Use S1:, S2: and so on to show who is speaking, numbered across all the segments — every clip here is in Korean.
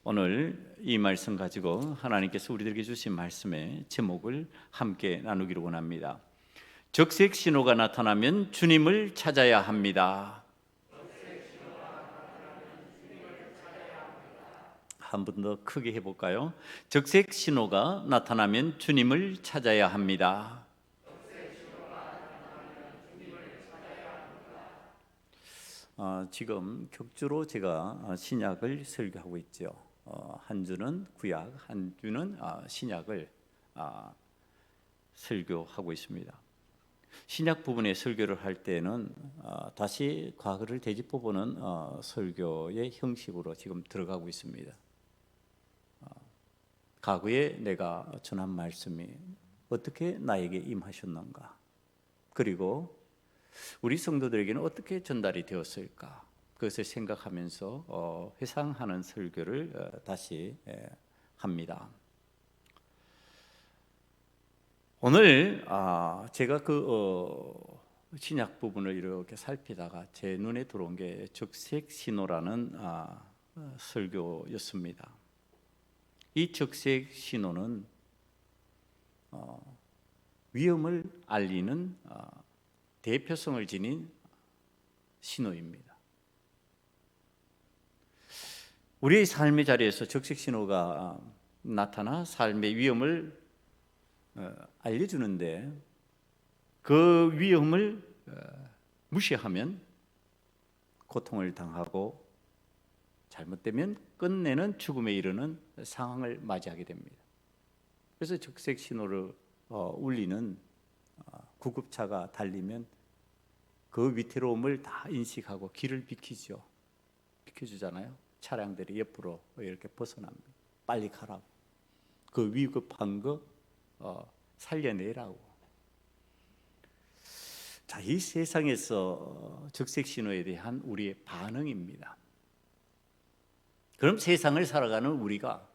S1: 오늘 이 말씀 가지고 하나님께서 우리들에게 주신 말씀의 제목을 함께 나누기를 원합니다. 적색 신호가 나타나면 주님을 찾아야 합니다. 한 번 더 크게 해볼까요? 적색 신호가 나타나면 주님을 찾아야 합니다. 지금 격주로 제가 신약을 설교하고 있죠. 한 주는 구약, 한 주는 신약을 설교하고 있습니다. 신약 부분의 설교를 할 때는 다시 과거를 되짚어보는 설교의 형식으로 지금 들어가고 있습니다. 과거에 내가 전한 말씀이 어떻게 나에게 임하셨는가, 그리고 우리 성도들에게는 어떻게 전달이 되었을까, 그것을 생각하면서 회상하는 설교를 다시 합니다. 오늘 제가 그 신약 부분을 이렇게 살피다가 제 눈에 들어온 게 적색 신호라는 설교였습니다. 이 적색 신호는 위험을 알리는 대표성을 지닌 신호입니다. 우리의 삶의 자리에서 적색 신호가 나타나 삶의 위험을 알려주는데, 그 위험을 무시하면 고통을 당하고 잘못되면 끝내는 죽음에 이르는 상황을 맞이하게 됩니다. 그래서 적색 신호를 울리는 구급차가 달리면 그 위태로움을 다 인식하고 길을 비켜주잖아요. 차량들이 옆으로 이렇게 벗어납니다. 빨리 가라고, 그 위급한 거 살려내라고. 자, 이 세상에서 적색 신호에 대한 우리의 반응입니다. 그럼 세상을 살아가는 우리가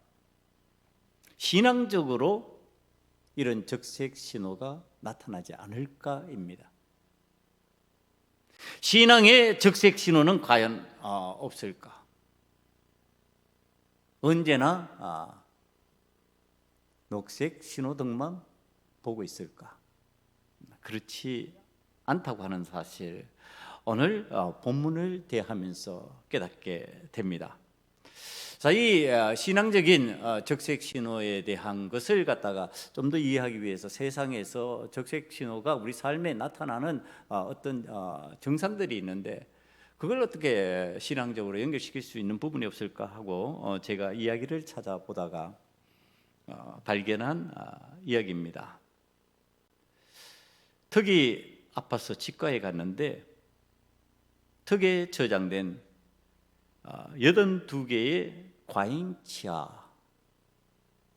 S1: 신앙적으로 이런 적색 신호가 나타나지 않을까입니다. 신앙의 적색 신호는 과연 없을까? 언제나 녹색 신호등만 보고 있을까? 그렇지 않다고 하는 사실, 오늘 본문을 대하면서 깨닫게 됩니다. 자, 이 신앙적인 적색 신호에 대한 것을 갖다가 좀 더 이해하기 위해서 세상에서 적색 신호가 우리 삶에 나타나는 어떤 증상들이 있는데, 그걸 어떻게 신앙적으로 연결시킬 수 있는 부분이 없을까 하고 제가 이야기를 찾아보다가 발견한 이야기입니다. 턱이 아파서 치과에 갔는데 턱에 저장된 82개의 과잉치아,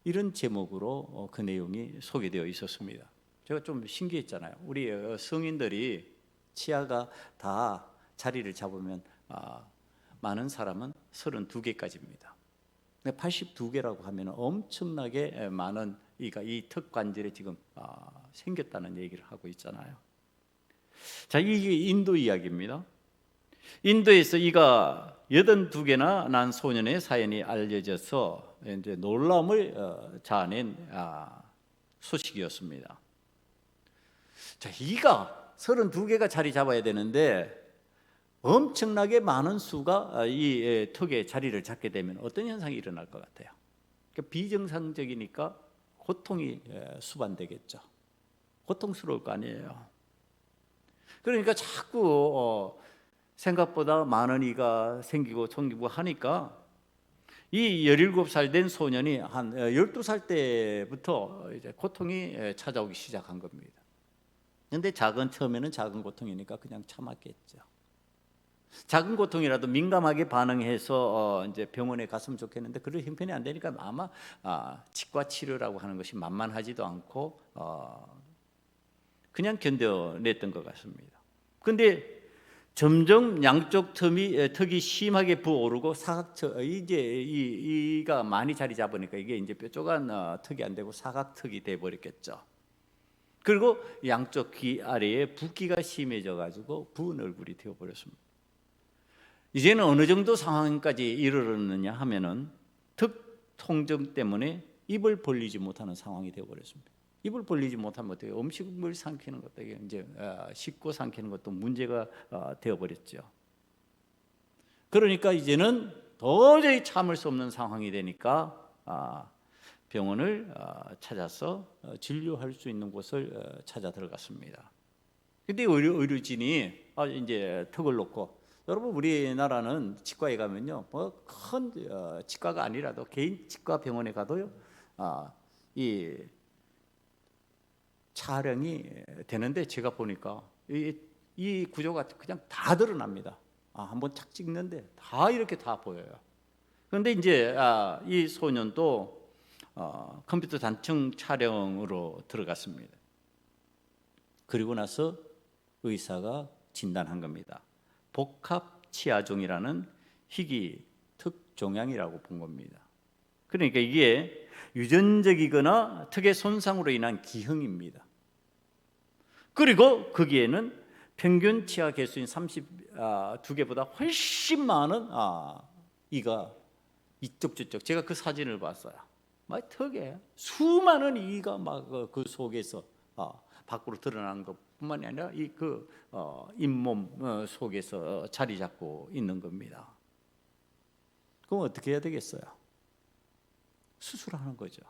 S1: 이런 제목으로 그 내용이 소개되어 있었습니다. 제가 좀 신기했잖아요. 우리 성인들이 치아가 다 자리를 잡으면 많은 사람은 32개까지입니다. 82개라고 하면 엄청나게 많은 이 턱 관절에 지금 생겼다는 얘기를 하고 있잖아요. 자, 이게 인도 이야기입니다. 인도에서 이가 82개나 난 소년의 사연이 알려져서 이제 놀라움을 자아낸 소식이었습니다. 자, 이가 32개가 자리 잡아야 되는데 엄청나게 많은 수가 이 턱에 자리를 잡게 되면 어떤 현상이 일어날 것 같아요? 그러니까 비정상적이니까 고통이 수반되겠죠. 고통스러울 거 아니에요. 그러니까 자꾸 생각보다 많은 이가 생기고 하니까 이 17살 된 소년이 한 12살 때부터 이제 고통이 찾아오기 시작한 겁니다. 그런데 처음에는 작은 고통이니까 그냥 참았겠죠. 작은 고통이라도 민감하게 반응해서 이제 병원에 갔으면 좋겠는데 그럴 형편이 안 되니까 아마 치과 치료라고 하는 것이 만만하지도 않고 그냥 견뎌냈던 것 같습니다. 그런데 점점 양쪽 턱이 심하게 부어오르고 이제 이가 많이 자리 잡으니까 이게 이제 뾰족한 턱이 안 되고 사각턱이 돼 버렸겠죠. 그리고 양쪽 귀 아래에 붓기가 심해져 가지고 부은 얼굴이 되어 버렸습니다. 이제는 어느 정도 상황까지 이르렀느냐 하면은 특통증 때문에 입을 벌리지 못하는 상황이 되어버렸습니다. 입을 벌리지 못하면 어떻게 음식을 삼키는 것도 이제 씹고 삼키는 것도 문제가 되어버렸죠. 그러니까 이제는 도저히 참을 수 없는 상황이 되니까 병원을 찾아서 진료할 수 있는 곳을 찾아 들어갔습니다. 근데 의료진이 이제 턱을 놓고, 여러분 우리나라는 치과에 가면요, 뭐 큰 치과가 아니라도 개인 치과 병원에 가도요, 이 촬영이 되는데 제가 보니까 이 구조가 그냥 다 드러납니다. 한번 착 찍는데 다 이렇게 다 보여요. 그런데 이제 이 소년도 컴퓨터 단층 촬영으로 들어갔습니다. 그리고 나서 의사가 진단한 겁니다. 복합치아종이라는 희귀 특종양이라고 본 겁니다. 그러니까 이게 유전적이거나 턱의 손상으로 인한 기형입니다. 그리고 거기에는 평균 치아 개수인 32개보다 훨씬 많은 이가 이쪽 저쪽, 제가 그 사진을 봤어요. 막 턱에 수많은 이가 막 그 속에서 밖으로 드러나는 것뿐만이 아니라 이 그 잇몸 속에서 자리 잡고 있는 겁니다. 그럼 어떻게 해야 되겠어요? 수술하는 거죠.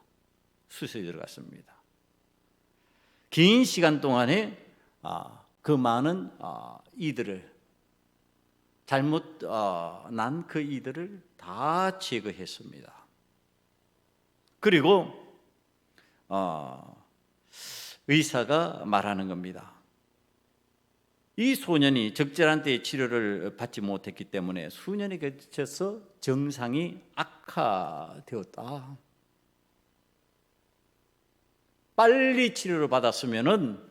S1: 수술이 들어갔습니다. 긴 시간 동안에 그 많은 이들을, 잘못 난 그 이들을 다 제거했습니다. 그리고 의사가 말하는 겁니다. 이 소년이 적절한 때에 치료를 받지 못했기 때문에 수년에 걸쳐서 증상이 악화되었다. 빨리 치료를 받았으면은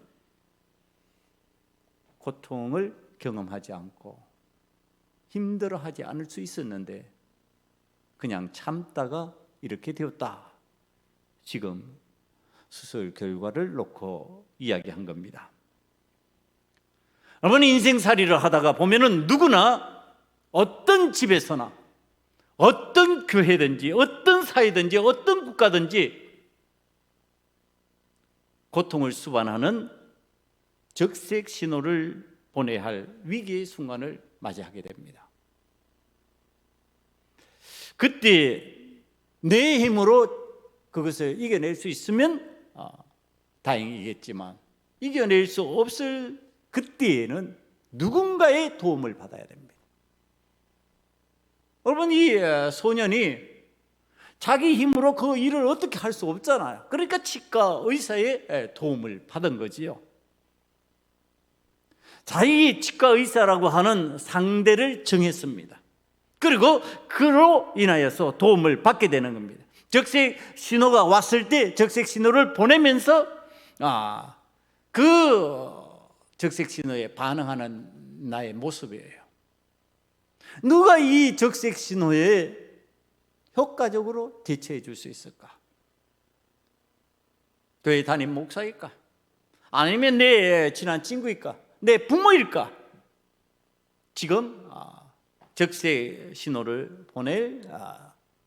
S1: 고통을 경험하지 않고 힘들어하지 않을 수 있었는데 그냥 참다가 이렇게 되었다. 지금 수술 결과를 놓고 이야기한 겁니다. 여러분, 인생살이를 하다가 보면은 누구나 어떤 집에서나 어떤 교회든지 어떤 사회든지 어떤 국가든지 고통을 수반하는 적색 신호를 보내야 할 위기의 순간을 맞이하게 됩니다. 그때 내 힘으로 그것을 이겨낼 수 있으면 다행이겠지만 이겨낼 수 없을 그때에는 누군가의 도움을 받아야 됩니다. 여러분, 이 소년이 자기 힘으로 그 일을 어떻게 할 수 없잖아요. 그러니까 치과 의사의 도움을 받은 거지요. 자기 치과 의사라고 하는 상대를 정했습니다. 그리고 그로 인하여서 도움을 받게 되는 겁니다. 적색 신호가 왔을 때 적색 신호를 보내면서 그 적색 신호에 반응하는 나의 모습이에요. 누가 이 적색 신호에 효과적으로 대처해 줄 수 있을까? 교회 담임 목사일까? 아니면 내 친한 친구일까? 내 부모일까? 지금 적색 신호를 보낼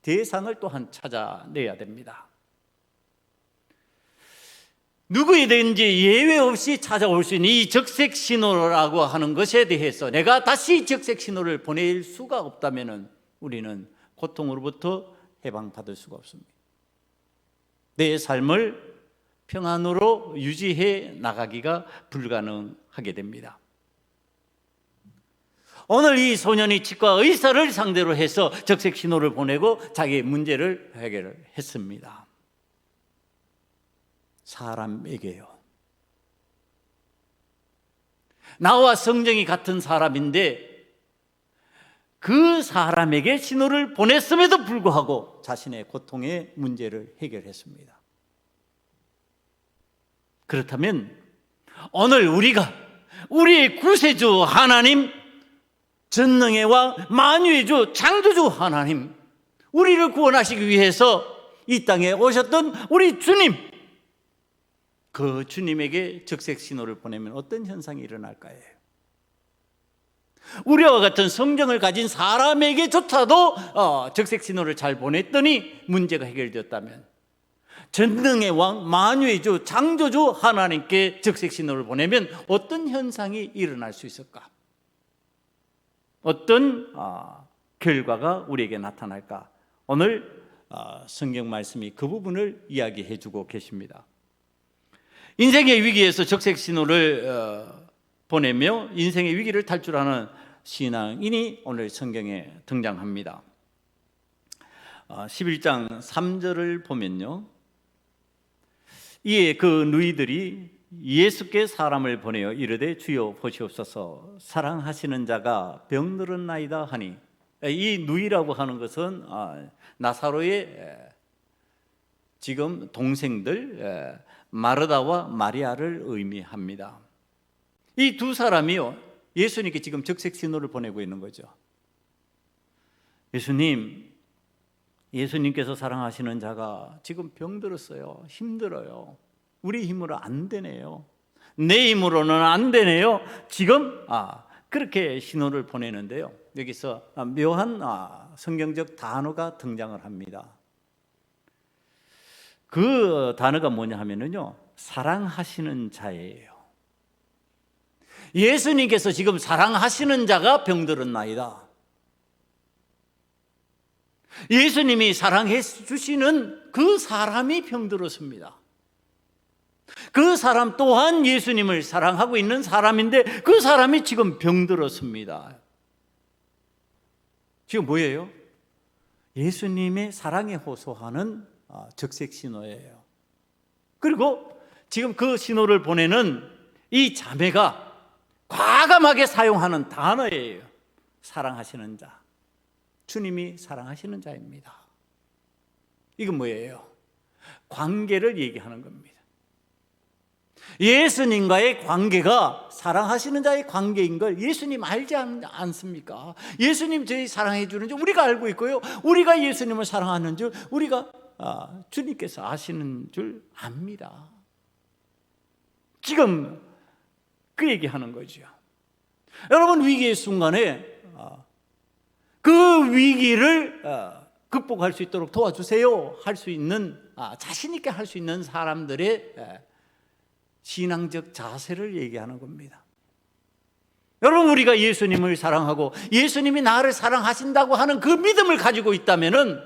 S1: 대상을 또한 찾아내야 됩니다. 누구이든지 예외 없이 찾아올 수 있는 이 적색 신호라고 하는 것에 대해서 내가 다시 적색 신호를 보낼 수가 없다면 우리는 고통으로부터 해방받을 수가 없습니다. 내 삶을 평안으로 유지해 나가기가 불가능하게 됩니다. 오늘 이 소년이 치과 의사를 상대로 해서 적색 신호를 보내고 자기의 문제를 해결했습니다. 사람에게요. 나와 성정이 같은 사람인데 그 사람에게 신호를 보냈음에도 불구하고 자신의 고통의 문제를 해결했습니다. 그렇다면 오늘 우리가 우리의 구세주 하나님, 전능의 왕, 만유의 주, 창조주 하나님, 우리를 구원하시기 위해서 이 땅에 오셨던 우리 주님, 그 주님에게 적색 신호를 보내면 어떤 현상이 일어날까요? 우리와 같은 성정을 가진 사람에게조차도 적색 신호를 잘 보냈더니 문제가 해결되었다면, 전능의 왕, 만유의 주, 창조주 하나님께 적색 신호를 보내면 어떤 현상이 일어날 수 있을까? 어떤 결과가 우리에게 나타날까? 오늘 성경 말씀이 그 부분을 이야기해 주고 계십니다. 인생의 위기에서 적색 신호를 보내며 인생의 위기를 탈출하는 신앙인이 오늘 성경에 등장합니다. 11장 3절을 보면요, 이에 그 누이들이 예수께 사람을 보내어 이르되 주여 보시옵소서 사랑하시는 자가 병들었나이다 하니, 이 누이라고 하는 것은 나사로의 지금 동생들 마르다와 마리아를 의미합니다. 이 두 사람이요, 예수님께 지금 적색 신호를 보내고 있는 거죠. 예수님께서 사랑하시는 자가 지금 병들었어요. 힘들어요. 우리 힘으로 안 되네요. 내 힘으로는 안 되네요. 지금 그렇게 신호를 보내는데요, 여기서 묘한 성경적 단어가 등장을 합니다. 그 단어가 뭐냐 하면요, 사랑하시는 자예요. 예수님께서 지금 사랑하시는 자가 병들었나이다. 예수님이 사랑해 주시는 그 사람이 병들었습니다. 그 사람 또한 예수님을 사랑하고 있는 사람인데 그 사람이 지금 병들었습니다. 지금 뭐예요? 예수님의 사랑에 호소하는 적색 신호예요. 그리고 지금 그 신호를 보내는 이 자매가 과감하게 사용하는 단어예요. 사랑하시는 자. 주님이 사랑하시는 자입니다. 이건 뭐예요? 관계를 얘기하는 겁니다. 예수님과의 관계가 사랑하시는 자의 관계인 걸 예수님 알지 않습니까? 예수님 저희 사랑해 주는 줄 우리가 알고 있고요, 우리가 예수님을 사랑하는 줄 우리가 주님께서 아시는 줄 압니다. 지금 그 얘기하는 거죠. 여러분, 위기의 순간에 그 위기를 극복할 수 있도록 도와주세요 할 수 있는, 자신 있게 할 수 있는 사람들의 신앙적 자세를 얘기하는 겁니다. 여러분, 우리가 예수님을 사랑하고 예수님이 나를 사랑하신다고 하는 그 믿음을 가지고 있다면은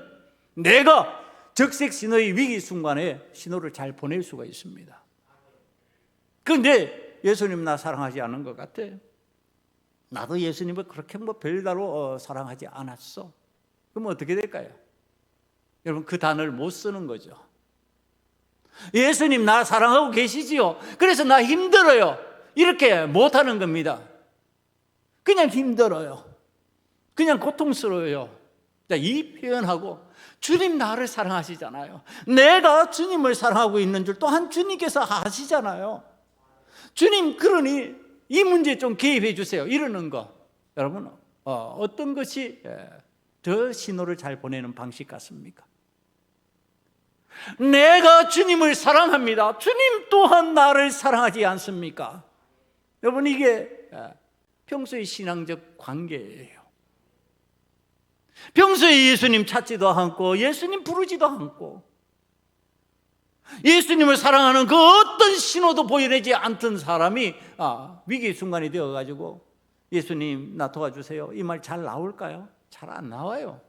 S1: 내가 적색 신호의 위기 순간에 신호를 잘 보낼 수가 있습니다. 그런데 예수님 나 사랑하지 않은 것 같아. 나도 예수님을 그렇게 별다로 사랑하지 않았어. 그럼 어떻게 될까요? 여러분, 그 단어를 못 쓰는 거죠. 예수님 나 사랑하고 계시지요, 그래서 나 힘들어요, 이렇게 못하는 겁니다. 그냥 힘들어요, 그냥 고통스러워요. 이 표현하고 주님 나를 사랑하시잖아요. 내가 주님을 사랑하고 있는 줄 또한 주님께서 아시잖아요. 주님, 그러니 이 문제에 좀 개입해 주세요, 이러는 거. 여러분, 어떤 것이 더 신호를 잘 보내는 방식 같습니까? 내가 주님을 사랑합니다, 주님 또한 나를 사랑하지 않습니까? 여러분, 이게 평소의 신앙적 관계예요. 평소에 예수님 찾지도 않고 예수님 부르지도 않고 예수님을 사랑하는 그 어떤 신호도 보여내지 않던 사람이 위기의 순간이 되어가지고 예수님 나 도와주세요, 이 말 잘 나올까요? 잘 안 나와요.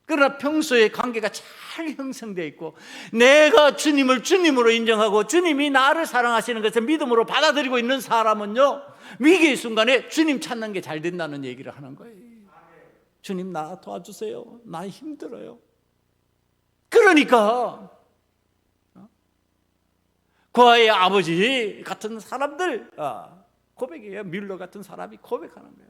S1: 그러나 평소에 관계가 잘 형성되어 있고 내가 주님을 주님으로 인정하고 주님이 나를 사랑하시는 것을 믿음으로 받아들이고 있는 사람은요, 위기의 순간에 주님 찾는 게 잘 된다는 얘기를 하는 거예요. 주님 나 도와주세요, 나 힘들어요. 그러니까 고아의 아버지 같은 사람들 고백이에요. 밀러 같은 사람이 고백하는 거예요.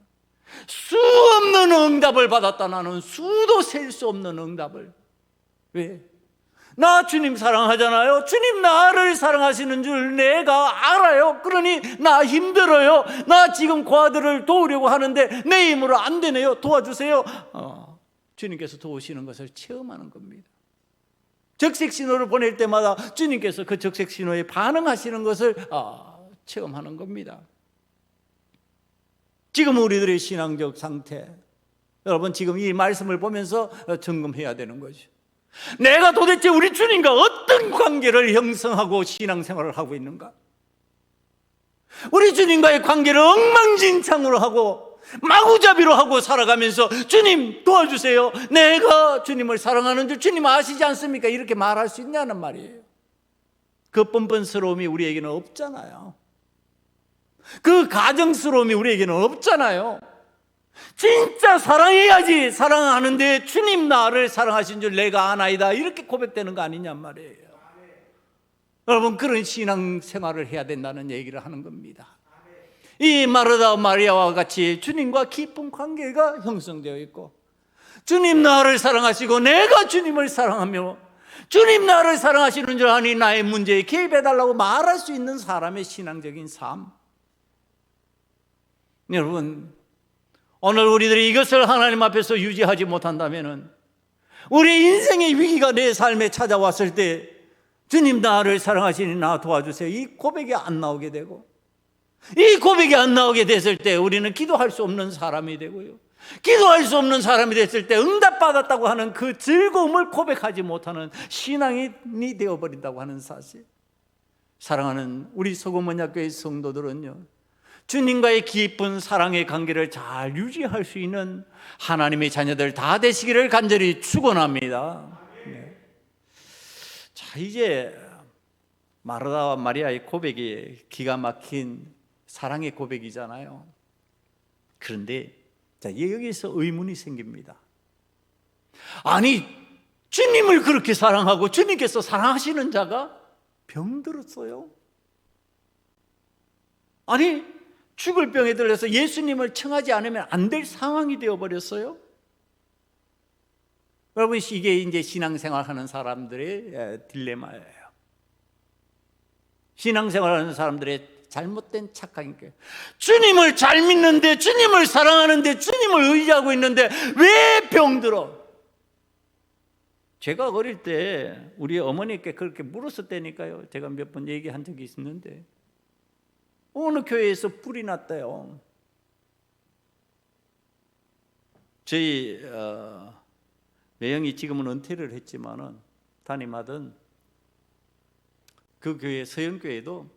S1: 수 없는 응답을 받았다. 나는 수도 셀 수 없는 응답을. 왜? 나 주님 사랑하잖아요. 주님 나를 사랑하시는 줄 내가 알아요. 그러니 나 힘들어요. 나 지금 고아들을 도우려고 하는데 내 힘으로 안 되네요. 도와주세요. 주님께서 도우시는 것을 체험하는 겁니다. 적색 신호를 보낼 때마다 주님께서 그 적색 신호에 반응하시는 것을 체험하는 겁니다. 지금 우리들의 신앙적 상태, 여러분 지금 이 말씀을 보면서 점검해야 되는 거죠. 내가 도대체 우리 주님과 어떤 관계를 형성하고 신앙생활을 하고 있는가? 우리 주님과의 관계를 엉망진창으로 하고 마구잡이로 하고 살아가면서 주님 도와주세요, 내가 주님을 사랑하는 줄 주님 아시지 않습니까? 이렇게 말할 수 있냐는 말이에요. 그 뻔뻔스러움이 우리에게는 없잖아요. 그 가정스러움이 우리에게는 없잖아요. 진짜 사랑해야지 사랑하는데 주님 나를 사랑하신 줄 내가 아나이다 이렇게 고백되는 거 아니냔 말이에요. 여러분 그런 신앙생활을 해야 된다는 얘기를 하는 겁니다. 이 마르다 마리아와 같이 주님과 깊은 관계가 형성되어 있고, 주님 나를 사랑하시고 내가 주님을 사랑하며 주님 나를 사랑하시는 줄 아니 나의 문제에 개입해달라고 말할 수 있는 사람의 신앙적인 삶. 여러분 오늘 우리들이 이것을 하나님 앞에서 유지하지 못한다면 우리 인생의 위기가 내 삶에 찾아왔을 때 주님 나를 사랑하시니 나 도와주세요 이 고백이 안 나오게 되고, 이 고백이 안 나오게 됐을 때 우리는 기도할 수 없는 사람이 되고요, 기도할 수 없는 사람이 됐을 때 응답받았다고 하는 그 즐거움을 고백하지 못하는 신앙이 되어버린다고 하는 사실. 사랑하는 우리 소금언약교회 성도들은요, 주님과의 깊은 사랑의 관계를 잘 유지할 수 있는 하나님의 자녀들 다 되시기를 간절히 축원합니다. 네. 자, 이제 마르다와 마리아의 고백이 기가 막힌 사랑의 고백이잖아요. 그런데 자, 여기서 의문이 생깁니다. 아니 주님을 그렇게 사랑하고 주님께서 사랑하시는 자가 병들었어요? 아니 죽을 병에 들려서 예수님을 청하지 않으면 안 될 상황이 되어버렸어요? 여러분 이게 이제 신앙생활하는 사람들의 딜레마예요. 신앙생활하는 사람들의 잘못된 착각인 거예요. 주님을 잘 믿는데, 주님을 사랑하는데, 주님을 의지하고 있는데 왜 병들어? 제가 어릴 때 우리 어머니께 그렇게 물었었다니까요. 제가 몇 번 얘기한 적이 있는데 어느 교회에서 불이 났대요. 저희 매형이 지금은 은퇴를 했지만은 담임하던 그 교회 서영교회도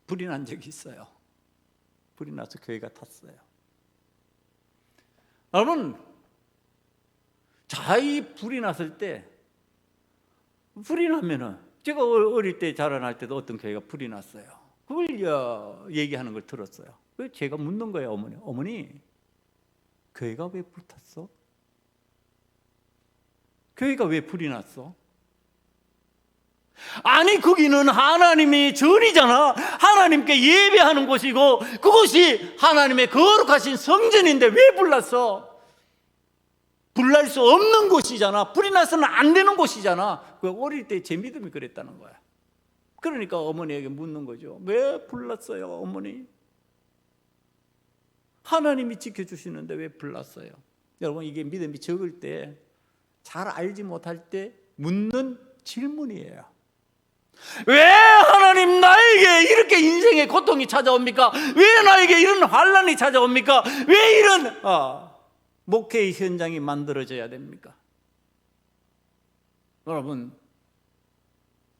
S1: 불이 난 적이 있어요. 불이 나서 교회가 탔어요. 여러분, 이 불이 났을 때, 불이 나면은 제가 어릴 때 자라날 때도 어떤 교회가 불이 났어요. 그걸 얘기하는 걸 들었어요. 그래서 제가 묻는 거예요, 어머니, 교회가 왜 불탔어? 교회가 왜 불이 났어? 아니 거기는 하나님의 전이잖아. 하나님께 예배하는 곳이고 그곳이 하나님의 거룩하신 성전인데 왜 불났어? 불날 수 없는 곳이잖아. 불이 나서는 안 되는 곳이잖아. 그 어릴 때 제 믿음이 그랬다는 거야. 그러니까 어머니에게 묻는 거죠. 왜 불났어요, 어머니? 하나님이 지켜주시는데 왜 불났어요? 여러분 이게 믿음이 적을 때, 잘 알지 못할 때 묻는 질문이에요. 왜 하나님 나에게 이렇게 인생의 고통이 찾아옵니까? 왜 나에게 이런 환난이 찾아옵니까? 왜 이런 목회의 현장이 만들어져야 됩니까? 여러분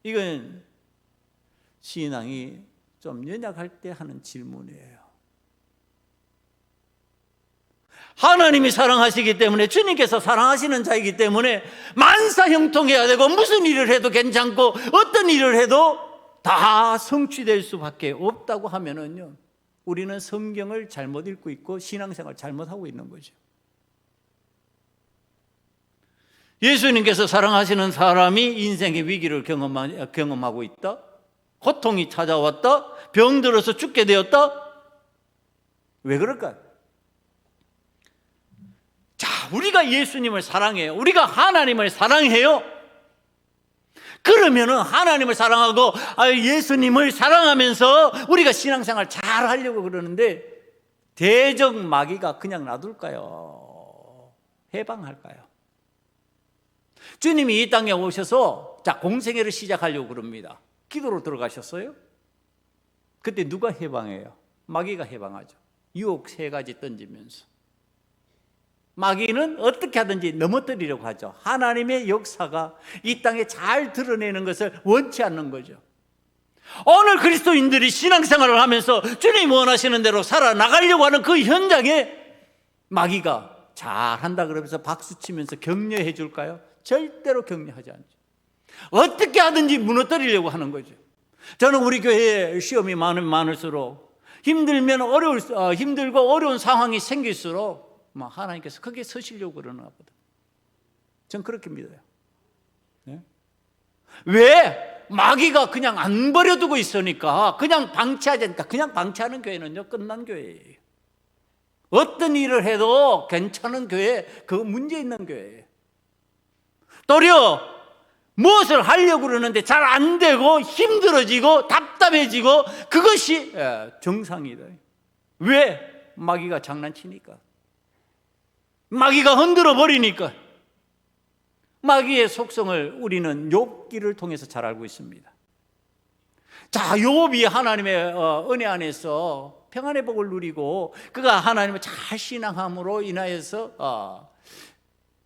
S1: 이건 신앙이 좀 연약할 때 하는 질문이에요. 하나님이 사랑하시기 때문에, 주님께서 사랑하시는 자이기 때문에 만사형통해야 되고 무슨 일을 해도 괜찮고 어떤 일을 해도 다 성취될 수밖에 없다고 하면은요, 우리는 성경을 잘못 읽고 있고 신앙생활 잘못하고 있는 거죠. 예수님께서 사랑하시는 사람이 인생의 위기를 경험하고 있다, 고통이 찾아왔다, 병들어서 죽게 되었다. 왜 그럴까요? 자, 우리가 예수님을 사랑해요. 우리가 하나님을 사랑해요. 그러면은 하나님을 사랑하고 예수님을 사랑하면서 우리가 신앙생활 잘 하려고 그러는데 대적 마귀가 그냥 놔둘까요? 해방할까요? 주님이 이 땅에 오셔서 공생애를 시작하려고 그럽니다. 기도로 들어가셨어요? 그때 누가 해방해요? 마귀가 해방하죠. 유혹 세 가지 던지면서. 마귀는 어떻게 하든지 넘어뜨리려고 하죠. 하나님의 역사가 이 땅에 잘 드러내는 것을 원치 않는 거죠. 오늘 그리스도인들이 신앙생활을 하면서 주님 원하시는 대로 살아나가려고 하는 그 현장에 마귀가 잘한다 그러면서 박수치면서 격려해 줄까요? 절대로 격려하지 않죠. 어떻게 하든지 무너뜨리려고 하는 거죠. 저는 우리 교회에 시험이 많을수록 힘들고 어려운 상황이 생길수록 하나님께서 크게 서시려고 그러나 보다. 전 그렇게 믿어요. 네? 왜? 마귀가 그냥 안 버려두고 있으니까, 그냥 방치하지 않으니까. 그냥 방치하는 교회는요, 끝난 교회예요. 어떤 일을 해도 괜찮은 교회, 그 문제 있는 교회예요. 도리어 무엇을 하려고 그러는데 잘 안 되고 힘들어지고 답답해지고 그것이 정상이다. 왜? 마귀가 장난치니까. 마귀가 흔들어 버리니까. 마귀의 속성을 우리는 욥기를 통해서 잘 알고 있습니다. 자, 욥이 하나님의 은혜 안에서 평안의 복을 누리고 그가 하나님을 잘 신앙함으로 인하여서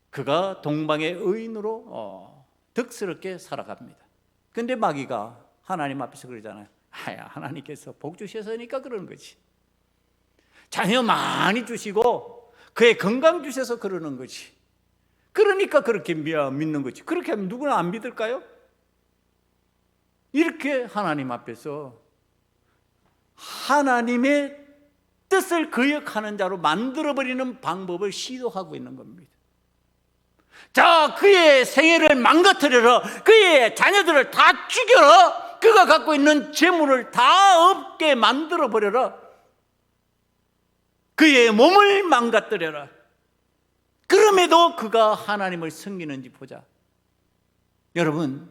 S1: 그가 동방의 의인으로 덕스럽게 살아갑니다. 그런데 마귀가 하나님 앞에서 그러잖아요. 하나님께서 복 주셔서니까 그러는 거지. 자녀 많이 주시고 그의 건강 주셔서 그러는 거지. 그러니까 그렇게 믿는 거지. 그렇게 하면 누구나 안 믿을까요? 이렇게 하나님 앞에서 하나님의 뜻을 거역하는 자로 만들어버리는 방법을 시도하고 있는 겁니다. 자, 그의 생애를 망가뜨려라. 그의 자녀들을 다 죽여라. 그가 갖고 있는 재물을 다 없게 만들어버려라. 그의 몸을 망가뜨려라. 그럼에도 그가 하나님을 섬기는지 보자. 여러분,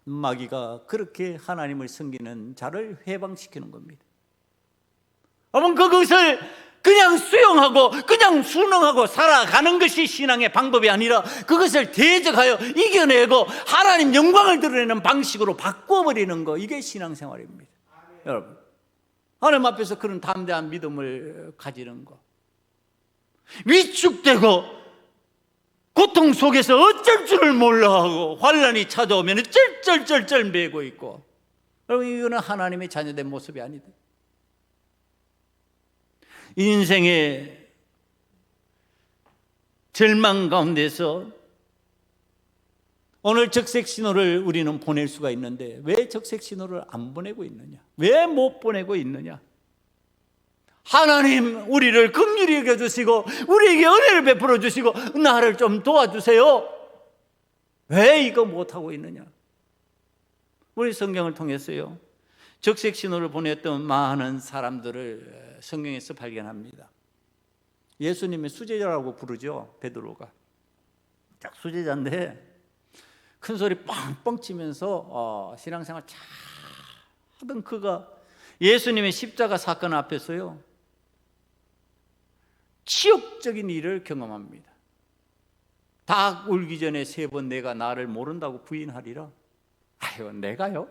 S1: 마귀가 그렇게 하나님을 섬기는 자를 해방시키는 겁니다. 여러분, 그것을 그냥 수용하고 그냥 순응하고 살아가는 것이 신앙의 방법이 아니라 그것을 대적하여 이겨내고 하나님 영광을 드러내는 방식으로 바꿔버리는 거, 이게 신앙생활입니다. 여러분, 하나님 앞에서 그런 담대한 믿음을 가지는 거, 위축되고 고통 속에서 어쩔 줄을 몰라하고 환난이 찾아오면 쩔쩔쩔쩔 매고 있고, 여러분, 이거는 하나님의 자녀된 모습이 아니다. 인생의 절망 가운데서 오늘 적색 신호를 우리는 보낼 수가 있는데 왜 적색 신호를 안 보내고 있느냐? 왜 못 보내고 있느냐? 하나님, 우리를 긍휼히 여겨주시고 우리에게 은혜를 베풀어 주시고 나를 좀 도와주세요. 왜 이거 못하고 있느냐? 우리 성경을 통해서요, 적색 신호를 보냈던 많은 사람들을 성경에서 발견합니다. 예수님의 수제자라고 부르죠, 베드로가. 딱 수제자인데 큰 소리 뻥뻥 치면서 신앙생활 잘 하던 그가 예수님의 십자가 사건 앞에서요, 치욕적인 일을 경험합니다. 닭 울기 전에 3번 내가 나를 모른다고 부인하리라. 아유, 내가요?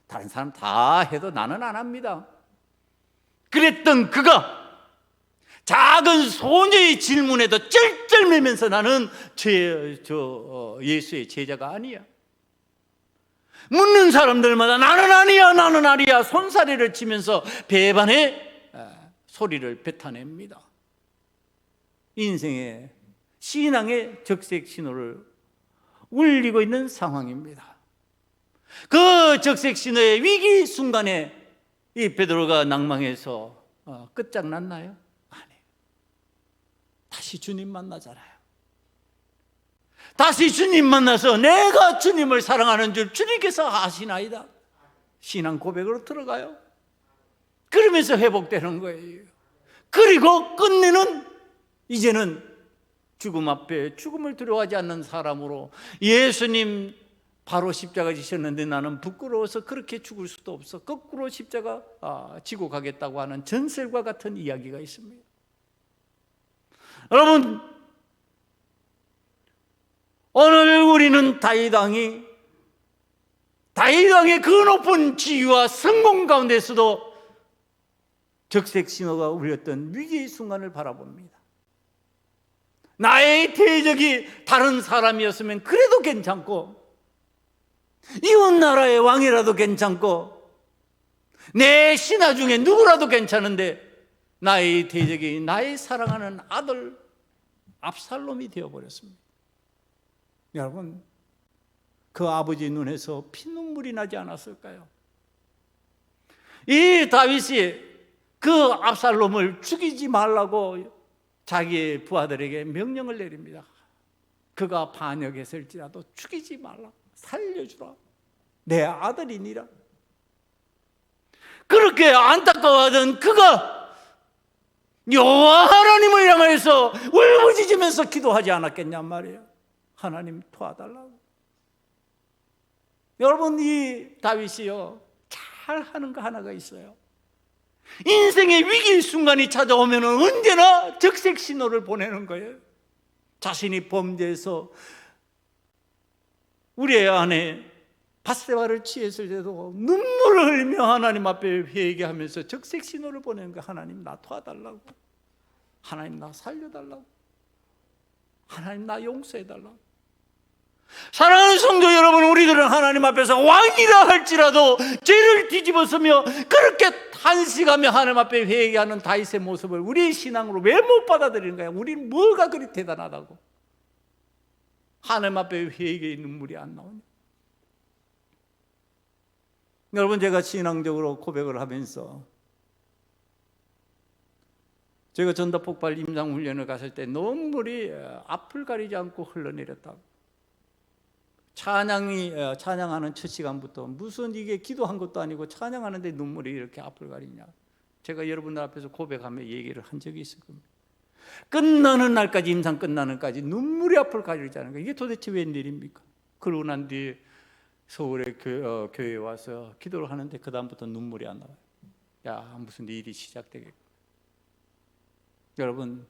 S1: 다른 사람 다 해도 나는 안 합니다. 그랬던 그가 작은 소녀의 질문에도 쩔쩔매면서 나는 예수의 제자가 아니야. 묻는 사람들마다 나는 아니야, 나는 아니야 손사래를 치면서 배반의 소리를 뱉어냅니다. 인생의 신앙의 적색 신호를 울리고 있는 상황입니다. 그 적색 신호의 위기 순간에 이 베드로가 낭망해서 끝장났나요? 아니에요. 다시 주님 만나잖아요. 다시 주님 만나서 내가 주님을 사랑하는 줄 주님께서 아시나이다. 신앙 고백으로 들어가요. 그러면서 회복되는 거예요. 그리고 끝내는, 이제는 죽음 앞에 죽음을 두려워하지 않는 사람으로, 예수님 바로 십자가 지셨는데 나는 부끄러워서 그렇게 죽을 수도 없어, 거꾸로 십자가 지고 가겠다고 하는 전설과 같은 이야기가 있습니다. 여러분, 오늘 우리는 다윗 왕의 그 높은 지위와 성공 가운데서도 적색 신호가 울렸던 위기의 순간을 바라봅니다. 나의 대적이 다른 사람이었으면 그래도 괜찮고, 이웃 나라의 왕이라도 괜찮고, 내 신하 중에 누구라도 괜찮은데 나의 대적이 나의 사랑하는 아들 압살롬이 되어버렸습니다. 여러분, 그 아버지 눈에서 피눈물이 나지 않았을까요? 이 다윗이 그 압살롬을 죽이지 말라고 자기의 부하들에게 명령을 내립니다. 그가 반역했을지라도 죽이지 말라, 살려주라, 내 아들이니라. 그렇게 안타까워하던 그가 여호와 하나님을 향해서 울부짖으면서 기도하지 않았겠냔 말이에요. 하나님 도와달라고. 여러분, 이 다윗이요, 잘하는 거 하나가 있어요. 인생의 위기 순간이 찾아오면 언제나 적색 신호를 보내는 거예요. 자신이 범죄해서 우리의 아내 밧세바를 취했을 때도 눈물을 흘리며 하나님 앞에 회개하면서 적색 신호를 보내는 거예요. 하나님 나 도와달라고, 하나님 나 살려달라고, 하나님 나 용서해달라고. 사랑하는 성도 여러분, 우리들은 하나님 앞에서 왕이라 할지라도 죄를 뒤집어쓰며 그렇게 탄식하며 하나님 앞에 회개하는 다윗의 모습을 우리의 신앙으로 왜 못 받아들이는 거야? 우리는 뭐가 그리 대단하다고 하나님 앞에 회개의 눈물이 안 나오냐? 여러분, 제가 신앙적으로 고백을 하면서 제가 전다폭발 임상훈련을 갔을 때 눈물이 앞을 가리지 않고 흘러내렸다고. 찬양하는 첫 시간부터 무슨 이게 기도한 것도 아니고 찬양하는데 눈물이 이렇게 앞을 가리냐. 제가 여러분들 앞에서 고백하며 얘기를 한 적이 있을 겁니다. 끝나는 날까지, 임상 끝나는 날까지 눈물이 앞을 가리지 않은 거예요. 이게 도대체 웬일입니까? 그러고 난 뒤에 서울의 교회에 와서 기도를 하는데 그 다음부터 눈물이 안 나와요. 야, 무슨 일이 시작되겠고. 여러분,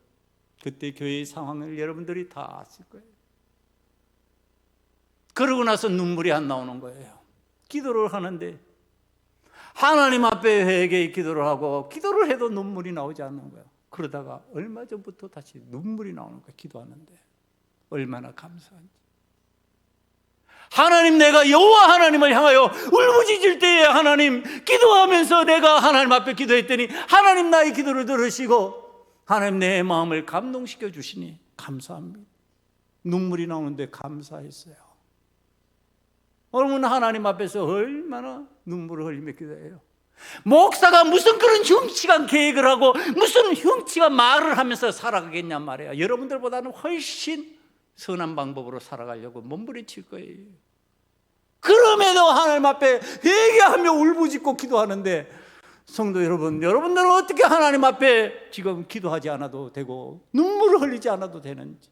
S1: 그때 교회의 상황을 여러분들이 다 아실 거예요. 그러고 나서 눈물이 안 나오는 거예요. 기도를 하는데 하나님 앞에 회개의 기도를 하고 기도를 해도 눈물이 나오지 않는 거예요. 그러다가 얼마 전부터 다시 눈물이 나오는 거예요. 기도하는데 얼마나 감사한지. 하나님, 내가 여호와 하나님을 향하여 울부짖을 때에 하나님, 기도하면서 내가 하나님 앞에 기도했더니 하나님 나의 기도를 들으시고 하나님 내 마음을 감동시켜 주시니 감사합니다. 눈물이 나오는데 감사했어요. 여러분, 하나님 앞에서 얼마나 눈물을 흘리며 기도해요. 목사가 무슨 그런 흉측한 계획을 하고 무슨 흉측한 말을 하면서 살아가겠냔 말이에요. 여러분들보다는 훨씬 선한 방법으로 살아가려고 몸부림칠 거예요. 그럼에도 하나님 앞에 회개하며 울부짖고 기도하는데, 성도 여러분, 여러분들은 어떻게 하나님 앞에 지금 기도하지 않아도 되고 눈물을 흘리지 않아도 되는지.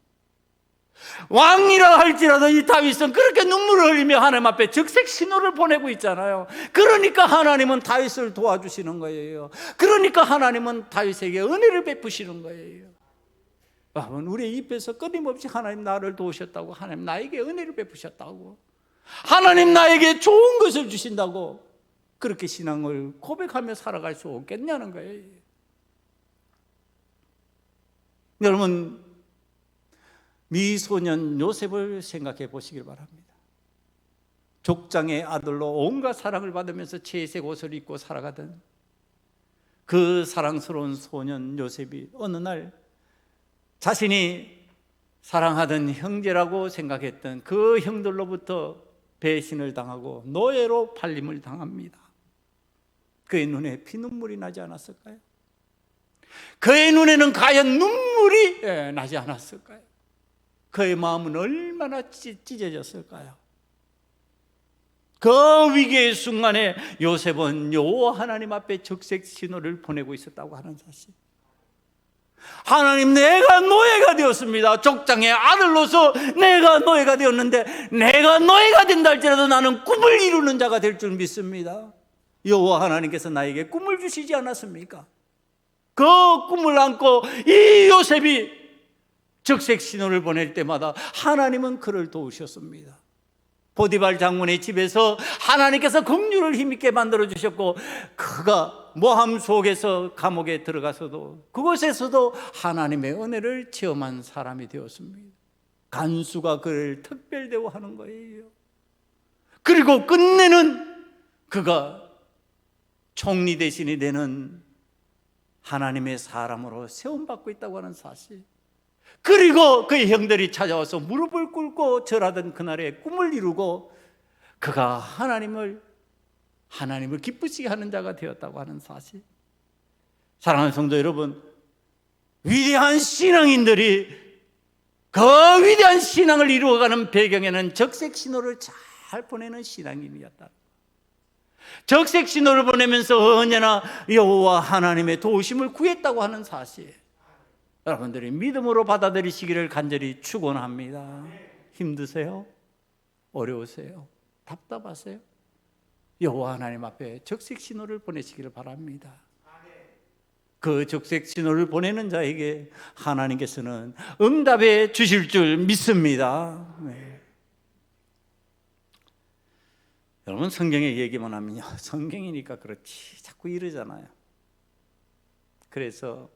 S1: 왕이라 할지라도 이 다윗은 그렇게 눈물을 흘리며 하나님 앞에 적색 신호를 보내고 있잖아요. 그러니까 하나님은 다윗을 도와주시는 거예요. 그러니까 하나님은 다윗에게 은혜를 베푸시는 거예요. 우리의 입에서 끊임없이 하나님 나를 도우셨다고, 하나님 나에게 은혜를 베푸셨다고, 하나님 나에게 좋은 것을 주신다고, 그렇게 신앙을 고백하며 살아갈 수 없겠냐는 거예요. 여러분, 미소년 요셉을 생각해 보시길 바랍니다. 족장의 아들로 온갖 사랑을 받으면서 채색 옷을 입고 살아가던 그 사랑스러운 소년 요셉이 어느 날 자신이 사랑하던 형제라고 생각했던 그 형들로부터 배신을 당하고 노예로 팔림을 당합니다. 그의 눈에 피눈물이 나지 않았을까요? 그의 눈에는 과연 눈물이 나지 않았을까요? 그의 마음은 얼마나 찢어졌을까요? 그 위기의 순간에 요셉은 여호와 하나님 앞에 적색 신호를 보내고 있었다고 하는 사실. 하나님, 내가 노예가 되었습니다. 족장의 아들로서 내가 노예가 되었는데, 내가 노예가 된다 할지라도 나는 꿈을 이루는 자가 될 줄 믿습니다. 여호와 하나님께서 나에게 꿈을 주시지 않았습니까? 그 꿈을 안고 이 요셉이 적색 신호를 보낼 때마다 하나님은 그를 도우셨습니다. 보디발 장군의 집에서 하나님께서 긍휼을 힘있게 만들어 주셨고, 그가 모함 속에서 감옥에 들어가서도 그곳에서도 하나님의 은혜를 체험한 사람이 되었습니다. 간수가 그를 특별 대우하는 거예요. 그리고 끝내는 그가 총리 대신이 되는 하나님의 사람으로 세움받고 있다고 하는 사실, 그리고 그의 형들이 찾아와서 무릎을 꿇고 절하던 그날의 꿈을 이루고 그가 하나님을 기쁘시게 하는 자가 되었다고 하는 사실. 사랑하는 성도 여러분, 위대한 신앙인들이 그 위대한 신앙을 이루어가는 배경에는 적색 신호를 잘 보내는 신앙인이었다. 적색 신호를 보내면서 언제나 여호와 하나님의 도우심을 구했다고 하는 사실, 여러분들이 믿음으로 받아들이시기를 간절히 축원합니다. 힘드세요? 어려우세요? 답답하세요? 여호와 하나님 앞에 적색 신호를 보내시기를 바랍니다. 그 적색 신호를 보내는 자에게 하나님께서는 응답해 주실 줄 믿습니다. 네. 여러분, 성경의 얘기만 하면요, 성경이니까 그렇지 자꾸 이러잖아요. 그래서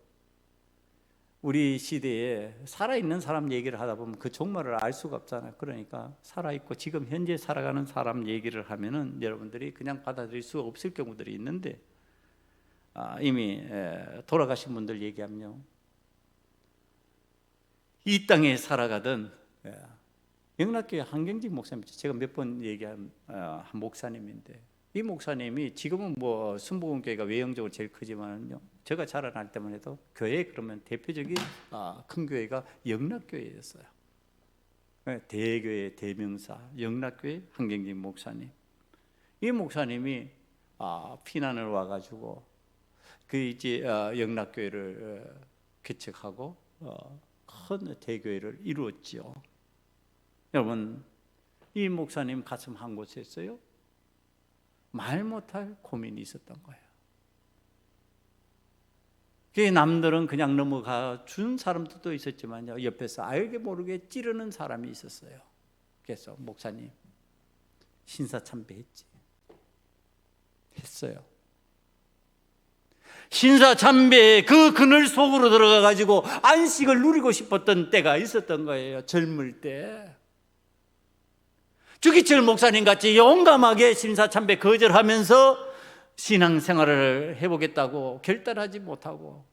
S1: 우리 시대에 살아있는 사람 얘기를 하다 보면 그 종말을 알 수가 없잖아요. 그러니까 살아있고 지금 현재 살아가는 사람 얘기를 하면은 여러분들이 그냥 받아들일 수 없을 경우들이 있는데, 이미 돌아가신 분들 얘기하면요, 이 땅에 살아가던 영락교회 한경직 목사님, 제가 몇 번 얘기한 한 목사님인데, 이 목사님이 지금은 뭐 순복음교회가 외형적으로 제일 크지만요, 제가 자라날 때만 해도 교회 그러면 대표적인 큰 교회가 영락교회였어요. 대교회 대명사 영락교회 한경직 목사님. 이 목사님이 피난을 와가지고 그 이제 영락교회를 개척하고 큰 대교회를 이루었죠. 여러분, 이 목사님 가슴 한 곳에 있어요, 말 못할 고민이 있었던 거예요. 그 남들은 그냥 넘어가 준 사람들도 있었지만요, 옆에서 알게 모르게 찌르는 사람이 있었어요. 그래서 목사님 신사참배했지, 했어요. 신사참배의 그 그늘 속으로 들어가 가지고 안식을 누리고 싶었던 때가 있었던 거예요. 젊을 때 주기철 목사님 같이 용감하게 신사참배 거절하면서 신앙생활을 해보겠다고 결단하지 못하고,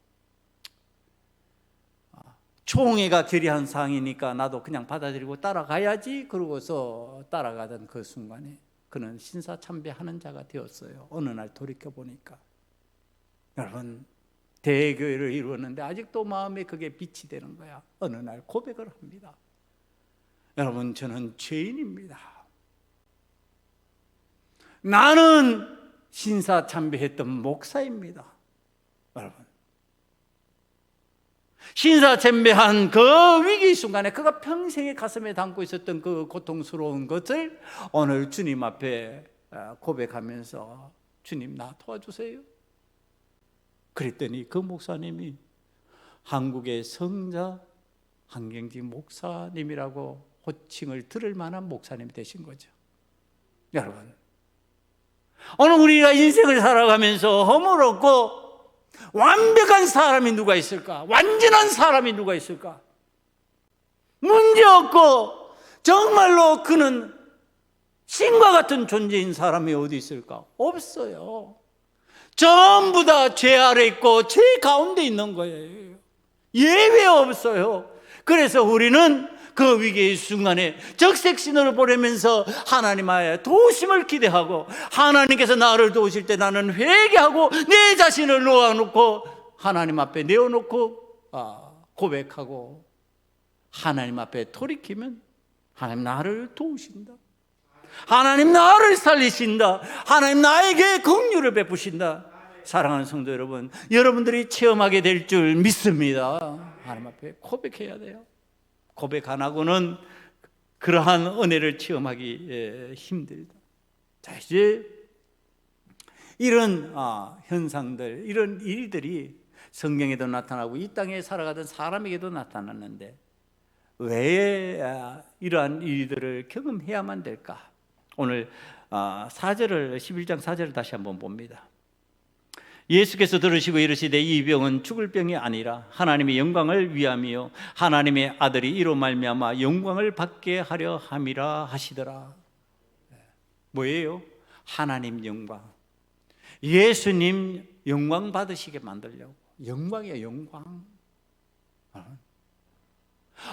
S1: 총회가 결의한 사항이니까 나도 그냥 받아들이고 따라가야지 그러고서 따라가던 그 순간에 그는 신사참배하는 자가 되었어요. 어느 날 돌이켜보니까, 여러분, 대교회를 이루었는데 아직도 마음에 그게 빛이 되는 거야. 어느 날 고백을 합니다. 여러분, 저는 죄인입니다. 나는 신사참배했던 목사입니다. 여러분, 신사참배한 그 위기 순간에 그가 평생에 가슴에 담고 있었던 그 고통스러운 것을 오늘 주님 앞에 고백하면서, 주님 나 도와주세요. 그랬더니 그 목사님이 한국의 성자 한경직 목사님이라고 호칭을 들을 만한 목사님이 되신 거죠. 여러분, 오늘 우리가 인생을 살아가면서 허물없고 완벽한 사람이 누가 있을까? 완전한 사람이 누가 있을까? 문제없고 정말로 그는 신과 같은 존재인 사람이 어디 있을까? 없어요. 전부 다 죄 아래 있고 죄 가운데 있는 거예요. 예외 없어요. 그래서 우리는 그 위기의 순간에 적색 신호를 보내면서 하나님의 도우심을 기대하고, 하나님께서 나를 도우실 때 나는 회개하고 내 자신을 놓아놓고 하나님 앞에 내어놓고 고백하고 하나님 앞에 돌이키면 하나님 나를 도우신다, 하나님 나를 살리신다, 하나님 나에게 긍휼을 베푸신다. 사랑하는 성도 여러분, 여러분들이 체험하게 될 줄 믿습니다. 하나님 앞에 고백해야 돼요. 고백 안 하고는 그러한 은혜를 체험하기 힘들다. 자, 이제 이런 현상들, 이런 일들이 성경에도 나타나고 이 땅에 살아가던 사람에게도 나타났는데, 왜 이러한 일들을 경험해야만 될까? 오늘 4절을 11장 4절을 다시 한번 봅니다. 예수께서 들으시고 이르시되 이 병은 죽을 병이 아니라 하나님의 영광을 위함이요 하나님의 아들이 이로 말미암아 영광을 받게 하려 함이라 하시더라. 뭐예요? 하나님 영광. 예수님 영광 받으시게 만들려고. 영광이에요, 영광.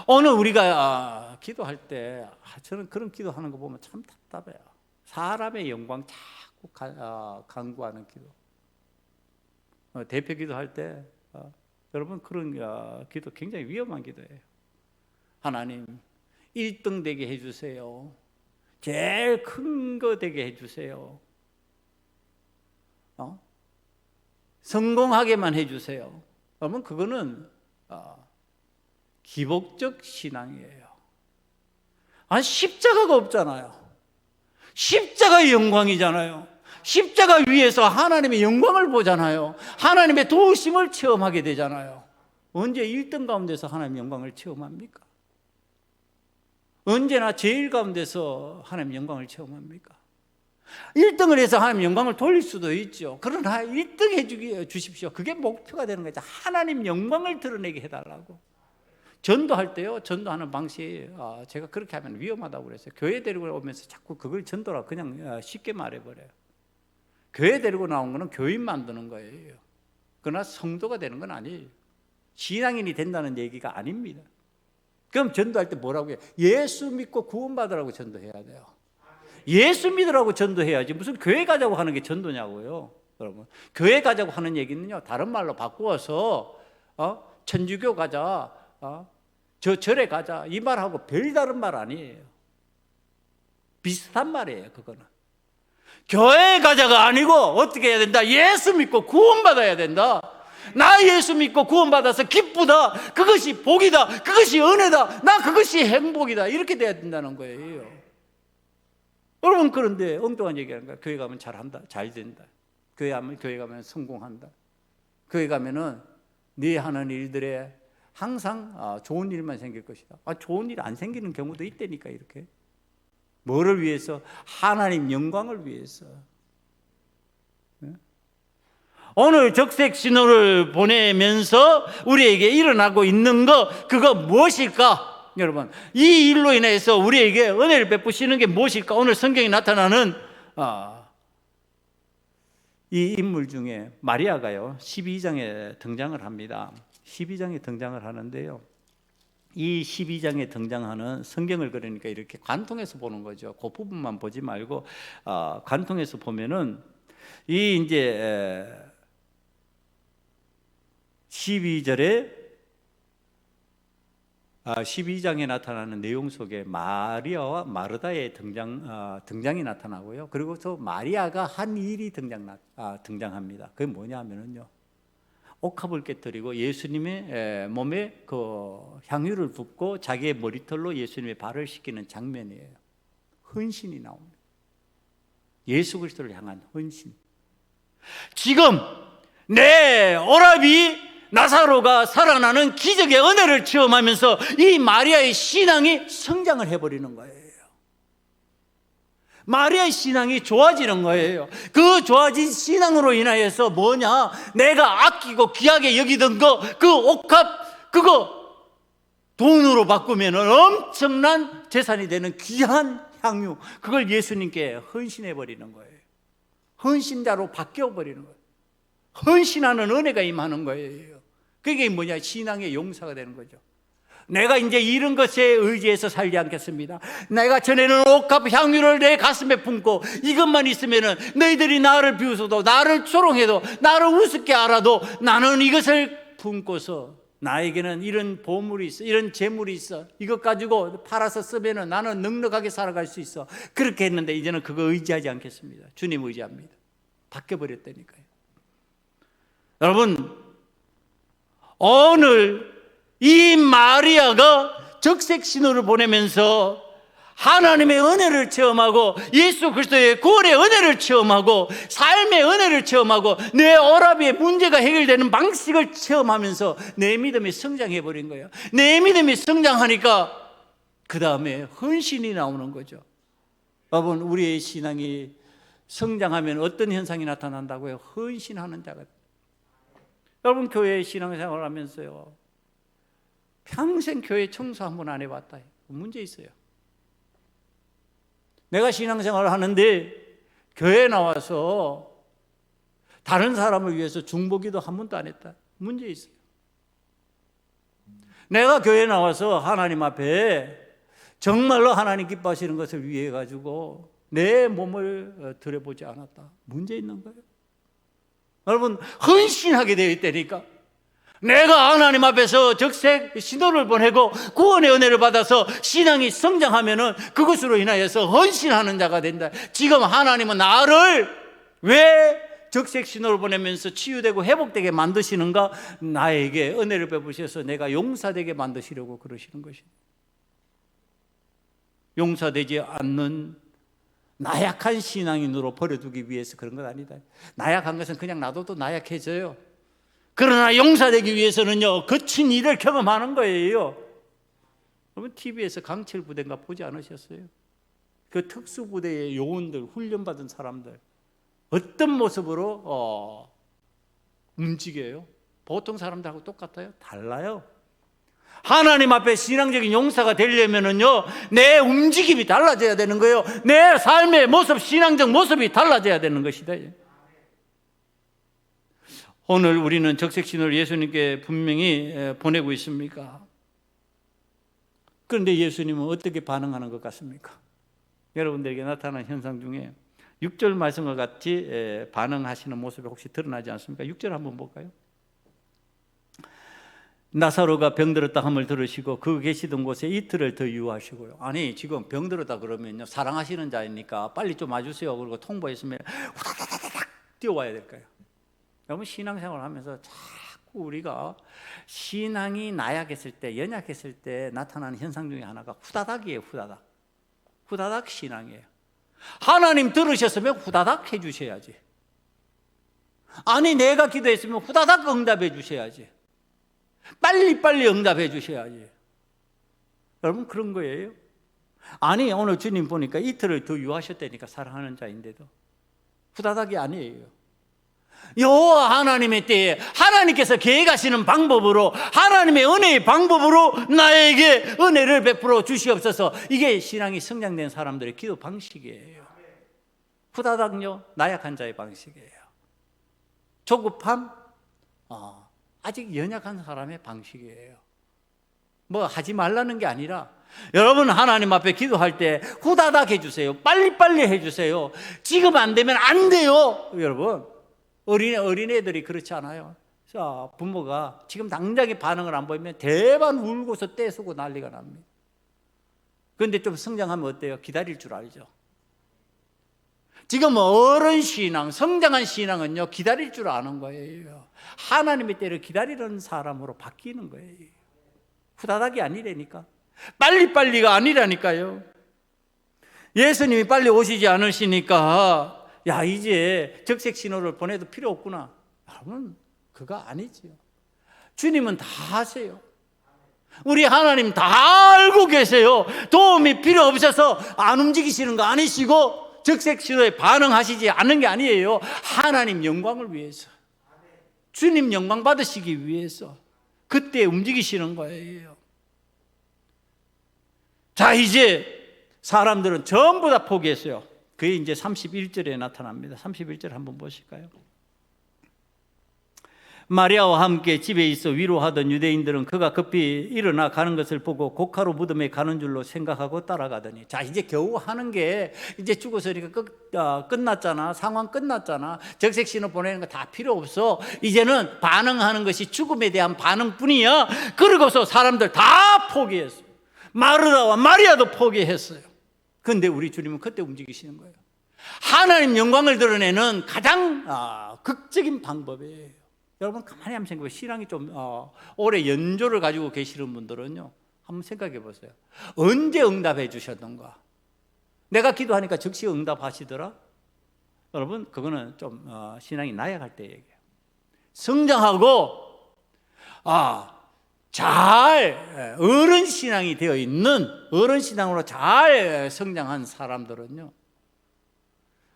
S1: 오늘 우리가 기도할 때 저는 그런 기도하는 거 보면 참 답답해요. 사람의 영광 자꾸 간구하는 기도. 대표 기도할 때 여러분 그런 기도 굉장히 위험한 기도예요. 하나님 1등 되게 해주세요. 제일 큰 거 되게 해주세요. 성공하게만 해주세요. 여러분 그거는 기복적 신앙이에요. 십자가가 없잖아요. 십자가의 영광이잖아요. 십자가 위에서 하나님의 영광을 보잖아요. 하나님의 도우심을 체험하게 되잖아요. 언제 1등 가운데서 하나님의 영광을 체험합니까? 언제나 제일 가운데서 하나님의 영광을 체험합니까? 1등을 해서 하나님의 영광을 돌릴 수도 있죠. 그러나 1등 해주십시오. 그게 목표가 되는 거죠. 하나님 영광을 드러내게 해달라고. 전도할 때요, 전도하는 방식이 제가 그렇게 하면 위험하다고 그랬어요. 교회 데리고 오면서 자꾸 그걸 전도라 그냥 쉽게 말해버려요. 교회 데리고 나온 거는 교인 만드는 거예요. 그러나 성도가 되는 건 아니에요. 신앙인이 된다는 얘기가 아닙니다. 그럼 전도할 때 뭐라고 해요? 예수 믿고 구원받으라고 전도해야 돼요. 예수 믿으라고 전도해야지 무슨 교회 가자고 하는 게 전도냐고요. 여러분 교회 가자고 하는 얘기는요 다른 말로 바꾸어서 천주교 가자, 저 절에 가자 이 말하고 별다른 말 아니에요. 비슷한 말이에요. 그거는 교회 가자가 아니고 어떻게 해야 된다? 예수 믿고 구원받아야 된다. 나 예수 믿고 구원받아서 기쁘다. 그것이 복이다. 그것이 은혜다. 나 그것이 행복이다. 이렇게 돼야 된다는 거예요. 여러분 그런데 엉뚱한 얘기하는 거야. 교회 가면 잘한다. 잘 된다. 교회 가면 성공한다. 교회 가면은 네 하는 일들에 항상 좋은 일만 생길 것이다. 좋은 일 안 생기는 경우도 있다니까 이렇게. 뭐를 위해서? 하나님 영광을 위해서. 오늘 적색 신호를 보내면서 우리에게 일어나고 있는 거 그거 무엇일까? 여러분 이 일로 인해서 우리에게 은혜를 베푸시는 게 무엇일까? 오늘 성경에 나타나는 이 인물 중에 마리아가요 12장에 등장을 합니다. 12장에 등장을 하는데요 이 12장에 등장하는 성경을 그러니까 이렇게 관통해서 보는 거죠. 그 부분만 보지 말고 관통해서 보면은 이 이제 12장에 나타나는 내용 속에 마리아와 마르다의 등장이 나타나고요. 그리고 또 마리아가 한 일이 등장합니다. 그게 뭐냐 하면은요. 옥합을 깨뜨리고 예수님의 몸에 그 향유를 붓고 자기의 머리털로 예수님의 발을 씻기는 장면이에요. 헌신이 나옵니다. 예수 그리스도를 향한 헌신. 지금 내 오라비 나사로가 살아나는 기적의 은혜를 체험하면서 이 마리아의 신앙이 성장을 해버리는 거예요. 마리아의 신앙이 좋아지는 거예요. 그 좋아진 신앙으로 인하여서 뭐냐? 내가 아끼고 귀하게 여기던 그 옥합 그거 돈으로 바꾸면 엄청난 재산이 되는 귀한 향유 그걸 예수님께 헌신해 버리는 거예요. 헌신자로 바뀌어 버리는 거예요. 헌신하는 은혜가 임하는 거예요. 그게 뭐냐? 신앙의 용사가 되는 거죠. 내가 이제 이런 것에 의지해서 살지 않겠습니다. 내가 전에는 옥합 향유를 내 가슴에 품고 이것만 있으면은 너희들이 나를 비웃어도 나를 조롱해도 나를 우습게 알아도 나는 이것을 품고서 나에게는 이런 보물이 있어, 이런 재물이 있어, 이것 가지고 팔아서 쓰면은 나는 넉넉하게 살아갈 수 있어. 그렇게 했는데 이제는 그거 의지하지 않겠습니다. 주님 의지합니다. 바뀌어버렸다니까요. 여러분 오늘 이 마리아가 적색 신호를 보내면서 하나님의 은혜를 체험하고 예수 그리스도의 구원의 은혜를 체험하고 삶의 은혜를 체험하고 내 오라비의 문제가 해결되는 방식을 체험하면서 내 믿음이 성장해버린 거예요. 내 믿음이 성장하니까 그 다음에 헌신이 나오는 거죠. 여러분, 우리의 신앙이 성장하면 어떤 현상이 나타난다고요? 헌신하는 자가. 여러분, 교회 신앙생활을 하면서요, 평생 교회 청소 한 번 안 해봤다. 문제 있어요. 내가 신앙생활을 하는데 교회에 나와서 다른 사람을 위해서 중보기도 한 번도 안 했다. 문제 있어요. 내가 교회에 나와서 하나님 앞에 정말로 하나님 기뻐하시는 것을 위해 가지고 내 몸을 들여보지 않았다. 문제 있는 거예요. 여러분, 헌신하게 되어 있다니까. 내가 하나님 앞에서 적색 신호를 보내고 구원의 은혜를 받아서 신앙이 성장하면은 그것으로 인하여서 헌신하는 자가 된다. 지금 하나님은 나를 왜 적색 신호를 보내면서 치유되고 회복되게 만드시는가? 나에게 은혜를 베푸셔서 내가 용사되게 만드시려고 그러시는 것입니다. 용사되지 않는 나약한 신앙인으로 버려두기 위해서 그런 것 아니다. 나약한 것은 그냥 놔둬도 나약해져요. 그러나 용사되기 위해서는요, 거친 일을 경험하는 거예요. 여러분, TV에서 강철 부대인가 보지 않으셨어요? 그 특수부대의 요원들, 훈련받은 사람들 어떤 모습으로 움직여요? 보통 사람들하고 똑같아요? 달라요. 하나님 앞에 신앙적인 용사가 되려면은요, 내 움직임이 달라져야 되는 거예요. 내 삶의 모습, 신앙적 모습이 달라져야 되는 것이다. 오늘 우리는 적색신호를 예수님께 분명히 보내고 있습니까? 그런데 예수님은 어떻게 반응하는 것 같습니까? 여러분들에게 나타나는 현상 중에 6절 말씀과 같이 반응하시는 모습이 혹시 드러나지 않습니까? 6절 한번 볼까요? 나사로가 병들었다 함을 들으시고 그 계시던 곳에 이틀을 더 유하시고요. 아니, 지금 병들었다 그러면요, 사랑하시는 자이니까 빨리 좀 와주세요. 그리고 통보했으면 후다다다닥 뛰어와야 될까요? 여러분, 신앙생활을 하면서 자꾸 우리가 신앙이 나약했을 때, 연약했을 때 나타나는 현상 중에 하나가 후다닥이에요. 후다닥. 후다닥 신앙이에요. 하나님 들으셨으면 후다닥 해주셔야지. 아니, 내가 기도했으면 후다닥 응답해 주셔야지. 빨리빨리 응답해 주셔야지. 여러분, 그런 거예요. 아니, 오늘 주님 보니까 이틀을 더 유하셨다니까, 사랑하는 자인데도 후다닥이 아니에요. 여호와 하나님의 때에 하나님께서 계획하시는 방법으로, 하나님의 은혜의 방법으로 나에게 은혜를 베풀어 주시옵소서. 이게 신앙이 성장된 사람들의 기도 방식이에요. 후다닥요, 나약한 자의 방식이에요. 조급함, 아직 연약한 사람의 방식이에요. 뭐 하지 말라는 게 아니라, 여러분 하나님 앞에 기도할 때 후다닥 해주세요. 빨리빨리 해주세요. 지금 안 되면 안 돼요. 여러분, 어린애들이 그렇지 않아요. 자, 부모가 지금 당장의 반응을 안 보이면 대반 울고서 떼쓰고 난리가 납니다. 그런데 좀 성장하면 어때요? 기다릴 줄 알죠. 지금 어른 신앙, 성장한 신앙은요, 기다릴 줄 아는 거예요. 하나님의 때를 기다리는 사람으로 바뀌는 거예요. 후다닥이 아니라니까. 빨리빨리가 아니라니까요. 예수님이 빨리 오시지 않으시니까, 야, 이제 적색 신호를 보내도 필요 없구나. 여러분, 그거 아니지요. 주님은 다 하세요. 우리 하나님 다 알고 계세요. 도움이 필요 없어서 안 움직이시는 거 아니시고, 적색 신호에 반응하시지 않는 게 아니에요. 하나님 영광을 위해서, 주님 영광 받으시기 위해서 그때 움직이시는 거예요. 자, 이제 사람들은 전부 다 포기했어요. 그게 이제 31절에 나타납니다. 31절 한번 보실까요? 마리아와 함께 집에 있어 위로하던 유대인들은 그가 급히 일어나 가는 것을 보고 고카로 무덤에 가는 줄로 생각하고 따라가더니, 자, 이제 겨우 하는 게 이제 죽었으니까 끝났잖아. 상황 끝났잖아. 적색 신호 보내는 거 다 필요 없어. 이제는 반응하는 것이 죽음에 대한 반응뿐이야. 그러고서 사람들 다 포기했어요. 마르다와 마리아도 포기했어요. 그런데 우리 주님은 그때 움직이시는 거예요. 하나님 영광을 드러내는 가장 극적인 방법이에요. 여러분, 가만히 한번 생각해 보세요. 신앙이 좀 오래 연조를 가지고 계시는 분들은요, 한번 생각해 보세요. 언제 응답해 주셨던가? 내가 기도하니까 즉시 응답하시더라? 여러분, 그거는 좀 신앙이 나약할 때 얘기예요. 성장하고 잘 어른 신앙이 되어 있는 어른 신앙으로 잘 성장한 사람들은요,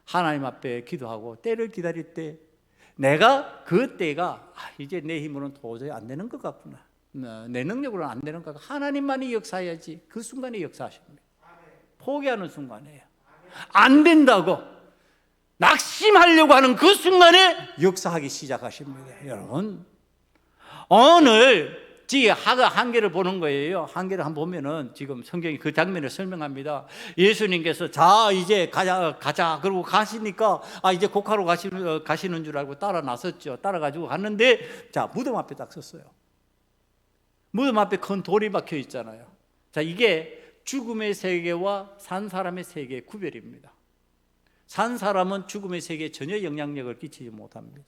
S1: 하나님 앞에 기도하고 때를 기다릴 때 내가 그 때가 이제 내 힘으로는 도저히 안 되는 것 같구나, 내 능력으로는 안 되는 것 같구나, 하나님만이 역사해야지. 그 순간에 역사하십니다. 포기하는 순간이에요. 안 된다고 낙심하려고 하는 그 순간에 역사하기 시작하십니다. 여러분, 오늘 하가 한계를 보는 거예요. 한계를 한번 보면은 지금 성경이 그 장면을 설명합니다. 예수님께서 자 이제 가자 그러고 가시니까 이제 곡하러 가시는 줄 알고 따라 나섰죠. 따라가지고 갔는데 자 무덤 앞에 딱 섰어요. 무덤 앞에 큰 돌이 박혀 있잖아요. 자 이게 죽음의 세계와 산 사람의 세계의 구별입니다. 산 사람은 죽음의 세계에 전혀 영향력을 끼치지 못합니다.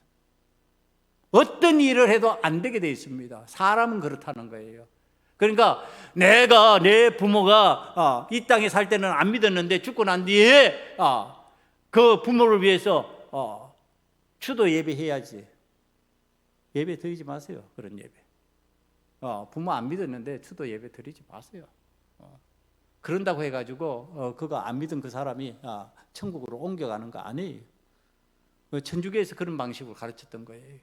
S1: 어떤 일을 해도 안 되게 되어 있습니다. 사람은 그렇다는 거예요. 그러니까 내 부모가 이 땅에 살 때는 안 믿었는데 죽고 난 뒤에 그 부모를 위해서 추도 예배해야지. 예배 드리지 마세요. 그런 예배. 부모 안 믿었는데 추도 예배 드리지 마세요. 그런다고 해가지고 그거 안 믿은 그 사람이 천국으로 옮겨가는 거 아니에요. 천주교에서 그런 방식으로 가르쳤던 거예요.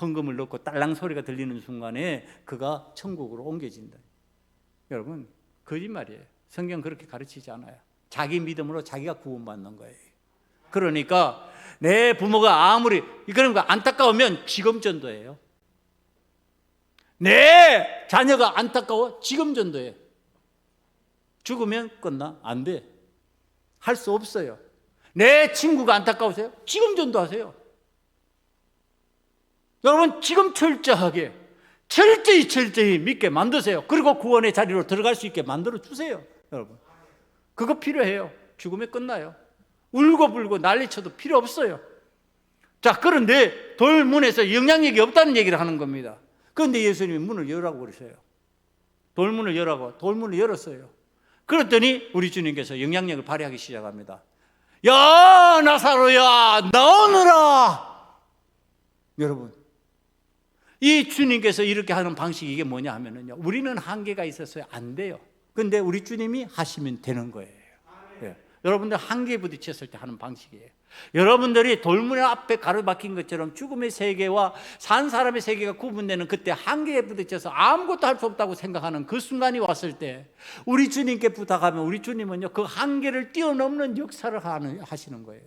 S1: 헌금을 넣고 딸랑 소리가 들리는 순간에 그가 천국으로 옮겨진다. 여러분, 거짓말이에요. 성경 그렇게 가르치지 않아요. 자기 믿음으로 자기가 구원받는 거예요. 그러니까 내 부모가 아무리 그런 거 안타까우면 지금 전도예요. 내 자녀가 안타까워 지금 전도예요. 죽으면 끝나? 안 돼. 할 수 없어요. 내 친구가 안타까우세요? 지금 전도하세요. 여러분 지금 철저히 믿게 만드세요. 그리고 구원의 자리로 들어갈 수 있게 만들어 주세요. 여러분 그거 필요해요. 죽으면 끝나요. 울고불고 난리쳐도 필요 없어요. 자 그런데 돌문에서 영향력이 없다는 얘기를 하는 겁니다. 그런데 예수님이 문을 열라고 그러세요. 돌문을 열라고. 돌문을 열었어요. 그랬더니 우리 주님께서 영향력을 발휘하기 시작합니다. 야 나사로야 나오너라. 여러분 이 주님께서 이렇게 하는 방식이 이게 뭐냐 하면은요, 우리는 한계가 있어서요 안 돼요. 근데 우리 주님이 하시면 되는 거예요. 네. 여러분들 한계에 부딪혔을 때 하는 방식이에요. 여러분들이 돌문 앞에 가로막힌 것처럼 죽음의 세계와 산 사람의 세계가 구분되는 그때 한계에 부딪혀서 아무것도 할 수 없다고 생각하는 그 순간이 왔을 때 우리 주님께 부탁하면 우리 주님은요 그 한계를 뛰어넘는 역사를 하시는 거예요.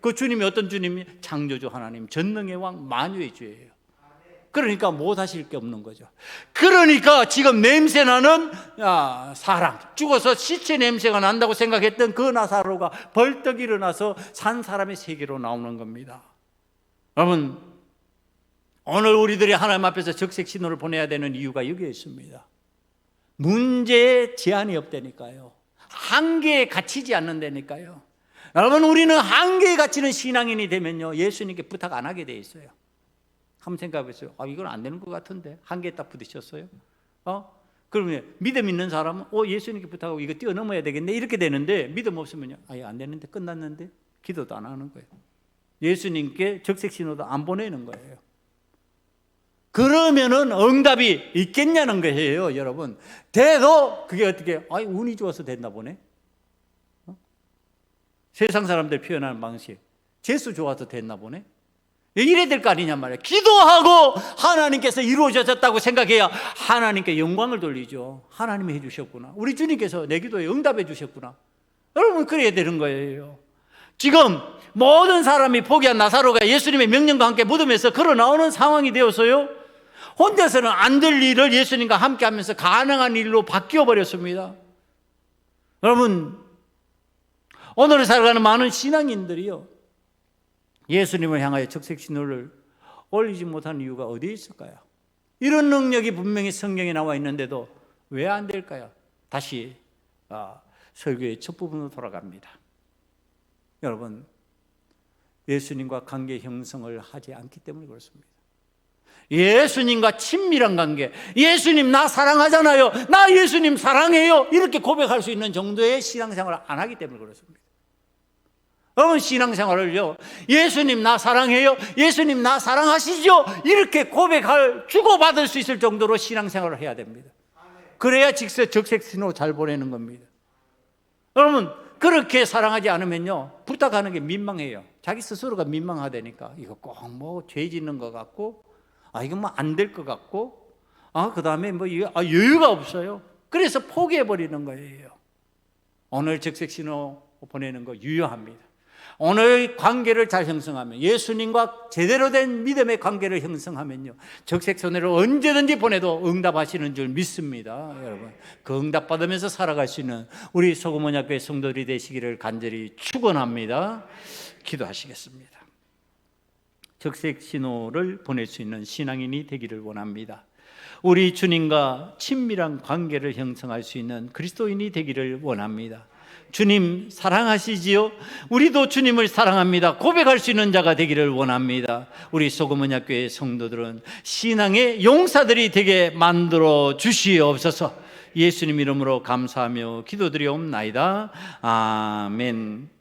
S1: 그 주님이 어떤 주님이? 창조주 하나님, 전능의 왕, 만유의 주예요. 그러니까 못 하실 게 없는 거죠. 그러니까 지금 냄새나는 사람, 죽어서 시체 냄새가 난다고 생각했던 그 나사로가 벌떡 일어나서 산 사람의 세계로 나오는 겁니다. 여러분 오늘 우리들이 하나님 앞에서 적색 신호를 보내야 되는 이유가 여기에 있습니다. 문제에 제한이 없다니까요. 한계에 갇히지 않는다니까요. 여러분 우리는 한계에 갇히는 신앙인이 되면요 예수님께 부탁 안 하게 돼 있어요. 한번 생각해보세요. 이건 안 되는 것 같은데 한계에 딱 부딪혔어요. 그러면 믿음 있는 사람은 예수님께 부탁하고 이거 뛰어넘어야 되겠네 이렇게 되는데 믿음 없으면요 안 되는데 끝났는데 기도도 안 하는 거예요. 예수님께 적색 신호도 안 보내는 거예요. 그러면은 응답이 있겠냐는 거예요, 여러분. 돼도 그게 어떻게 운이 좋아서 됐나 보네. 세상 사람들 표현하는 방식 재수 좋아서 됐나 보네. 이래야 될 거 아니냔 말이에요. 기도하고 하나님께서 이루어졌다고 생각해야 하나님께 영광을 돌리죠. 하나님이 해주셨구나. 우리 주님께서 내 기도에 응답해 주셨구나. 여러분 그래야 되는 거예요. 지금 모든 사람이 포기한 나사로가 예수님의 명령과 함께 무덤에서 걸어 나오는 상황이 되어서요 혼자서는 안 될 일을 예수님과 함께 하면서 가능한 일로 바뀌어 버렸습니다. 여러분 오늘 살아가는 많은 신앙인들이요 예수님을 향하여 적색 신호를 올리지 못한 이유가 어디에 있을까요? 이런 능력이 분명히 성경에 나와 있는데도 왜 안 될까요? 다시 설교의 첫 부분으로 돌아갑니다. 여러분 예수님과 관계 형성을 하지 않기 때문에 그렇습니다. 예수님과 친밀한 관계, 예수님 나 사랑하잖아요, 나 예수님 사랑해요 이렇게 고백할 수 있는 정도의 신앙생활을 안 하기 때문에 그렇습니다. 신앙생활을요, 예수님 나 사랑해요, 예수님 나 사랑하시죠, 이렇게 고백할, 주고받을 수 있을 정도로 신앙생활을 해야 됩니다. 그래야 적색신호 잘 보내는 겁니다. 여러분, 그렇게 사랑하지 않으면요, 부탁하는 게 민망해요. 자기 스스로가 민망하다니까. 이거 꼭 뭐 죄 짓는 것 같고, 이거 뭐 안 될 것 같고, 그 다음에 뭐 이거 여유가 없어요. 그래서 포기해버리는 거예요. 오늘 적색신호 보내는 거 유효합니다. 오늘 관계를 잘 형성하면, 예수님과 제대로 된 믿음의 관계를 형성하면요, 적색신호를 언제든지 보내도 응답하시는 줄 믿습니다. 여러분, 그 응답 받으면서 살아갈 수 있는 우리 소금원약교회 성도들이 되시기를 간절히 축원합니다. 기도하시겠습니다. 적색신호를 보낼 수 있는 신앙인이 되기를 원합니다. 우리 주님과 친밀한 관계를 형성할 수 있는 그리스도인이 되기를 원합니다. 주님 사랑하시지요? 우리도 주님을 사랑합니다. 고백할 수 있는 자가 되기를 원합니다. 우리 소금언약교회 성도들은 신앙의 용사들이 되게 만들어 주시옵소서. 예수님 이름으로 감사하며 기도드리옵나이다. 아멘.